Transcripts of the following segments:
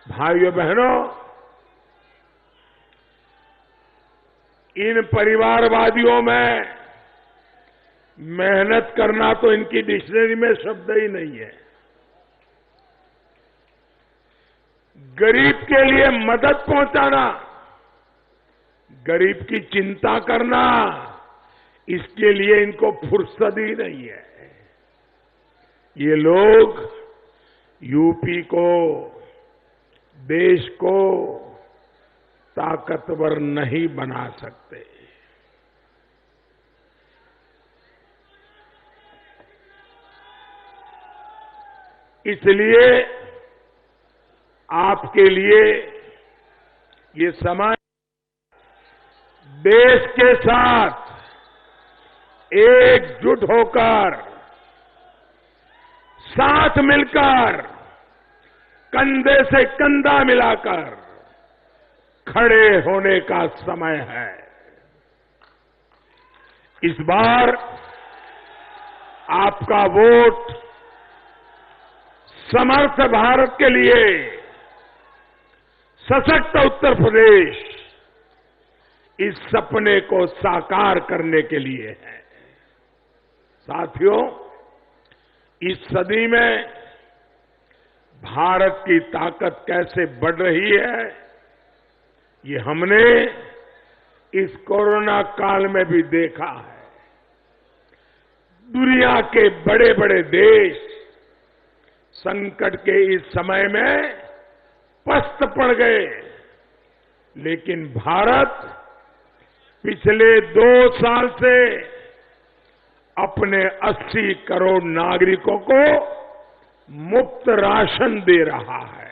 भाइयों बहनों, इन परिवारवादियों में मेहनत करना तो इनकी डिक्शनरी में शब्द ही नहीं है। गरीब के लिए मदद पहुंचाना, गरीब की चिंता करना, इसके लिए इनको फुर्सत ही नहीं है। ये लोग यूपी को, देश को ताकतवर नहीं बना सकते। इसलिए आपके लिए ये समय देश के साथ एकजुट होकर, साथ मिलकर, कंधे से कंधा मिलाकर खड़े होने का समय है। इस बार आपका वोट समर्थ भारत के लिए, सशक्त उत्तर प्रदेश, इस सपने को साकार करने के लिए है। साथियों, इस सदी में भारत की ताकत कैसे बढ़ रही है, ये हमने इस कोरोना काल में भी देखा है। दुनिया के बड़े बड़े देश संकट के इस समय में पस्त पड़ गए, लेकिन भारत पिछले 2 साल से अपने 80 करोड़ नागरिकों को मुफ्त राशन दे रहा है।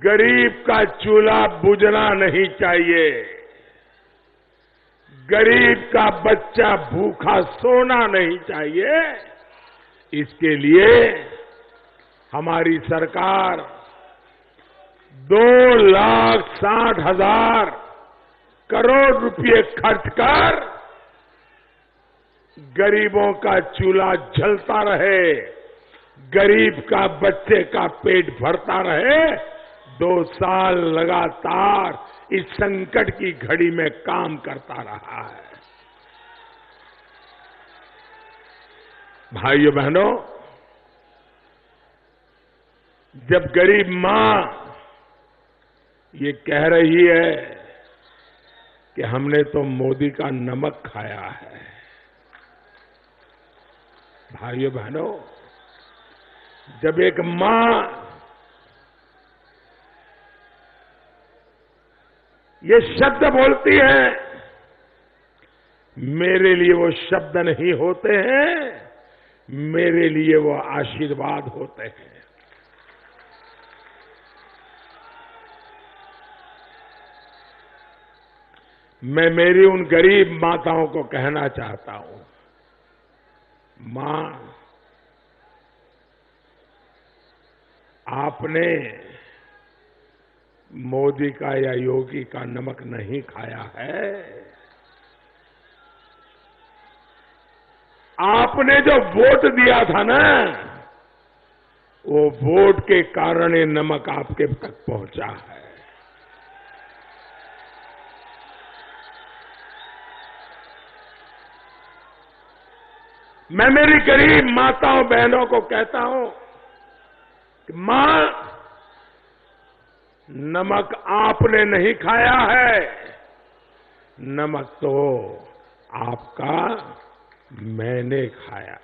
गरीब का चूल्हा बुझना नहीं चाहिए, गरीब का बच्चा भूखा सोना नहीं चाहिए। इसके लिए हमारी सरकार 2,60,000 करोड़ रुपए खर्च कर गरीबों का चूल्हा जलता रहे, गरीब का बच्चे का पेट भरता रहे, 2 साल लगातार इस संकट की घड़ी में काम करता रहा है। भाइयों बहनों, जब गरीब मां ये कह रही है कि हमने तो मोदी का नमक खाया है, भाइयों बहनों, जब एक मां ये शब्द बोलती है, मेरे लिए वो शब्द नहीं होते हैं, मेरे लिए वो आशीर्वाद होते हैं। मैं मेरी उन गरीब माताओं को कहना चाहता हूं, मां, आपने मोदी का या योगी का नमक नहीं खाया है। आपने जो वोट दिया था ना, वो वोट के कारण ये नमक आपके तक पहुंचा है। मैं मेरी गरीब माताओं बहनों को कहता हूं कि मां, नमक आपने नहीं खाया है, नमक तो आपका मैंने खाया है।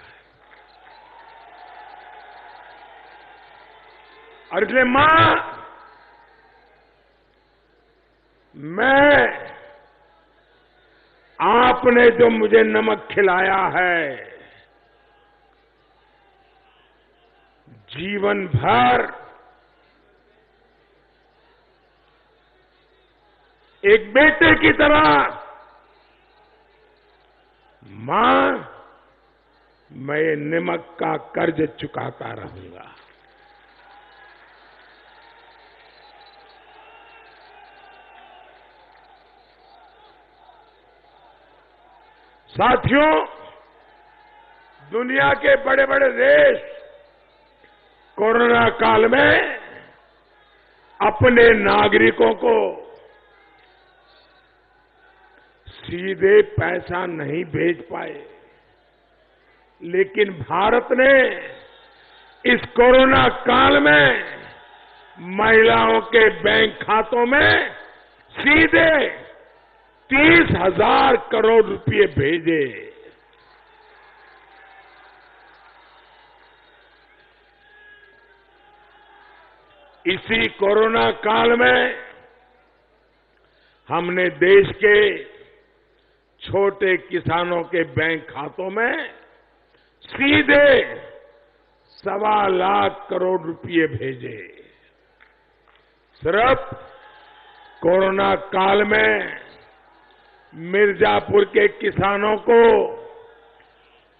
और इसलिए मां, मैं, आपने जो मुझे नमक खिलाया है, जीवन भर एक बेटे की तरह, मां, मैं नमक का कर्ज चुकाता रहूंगा। साथियों, दुनिया के बड़े बड़े देश कोरोना काल में अपने नागरिकों को सीधे पैसा नहीं भेज पाए, लेकिन भारत ने इस कोरोना काल में महिलाओं के बैंक खातों में सीधे 30,000 करोड़ रुपए भेजे। इसी कोरोना काल में हमने देश के छोटे किसानों के बैंक खातों में सीधे 1.25 लाख करोड़ रुपए भेजे। सिर्फ कोरोना काल में मिर्जापुर के किसानों को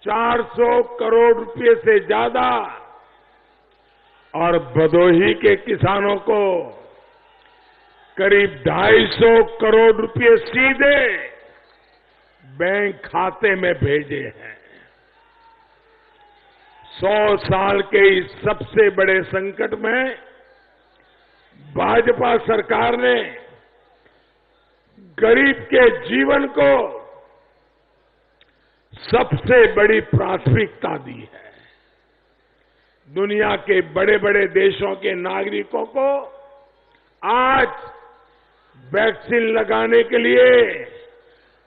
400 करोड़ रुपए से ज्यादा और भदोही के किसानों को करीब 250 करोड़ रुपए सीधे बैंक खाते में भेजे हैं। 100 साल के इस सबसे बड़े संकट में भाजपा सरकार ने गरीब के जीवन को सबसे बड़ी प्राथमिकता दी है। दुनिया के बड़े बड़े देशों के नागरिकों को आज वैक्सीन लगाने के लिए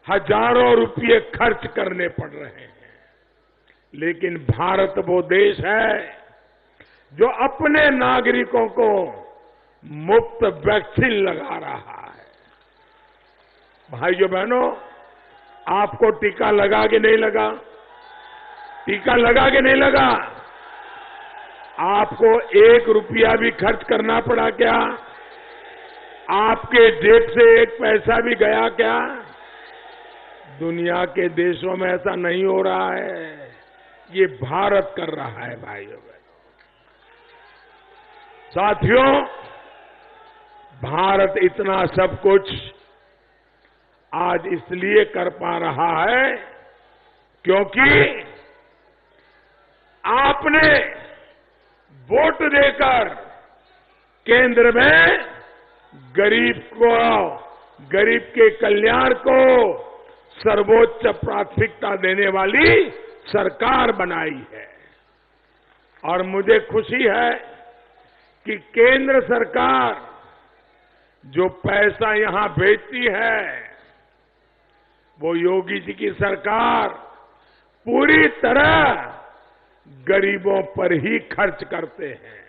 हजारों रुपए खर्च करने पड़ रहे हैं, लेकिन भारत वो देश है जो अपने नागरिकों को मुफ्त वैक्सीन लगा रहा है। भाइयों बहनों, आपको टीका लगा कि नहीं लगा? टीका लगा कि नहीं लगा? आपको 1 रुपया भी खर्च करना पड़ा क्या? आपके जेब से 1 पैसा भी गया क्या? दुनिया के देशों में ऐसा नहीं हो रहा है, ये भारत कर रहा है। भाइयों बहनों, साथियों, भारत इतना सब कुछ आज इसलिए कर पा रहा है क्योंकि आपने वोट देकर केंद्र में गरीब के कल्याण को सर्वोच्च प्राथमिकता देने वाली सरकार बनाई है। और मुझे खुशी है कि केंद्र सरकार जो पैसा यहां भेजती है, वो योगी जी की सरकार पूरी तरह गरीबों पर ही खर्च करते हैं।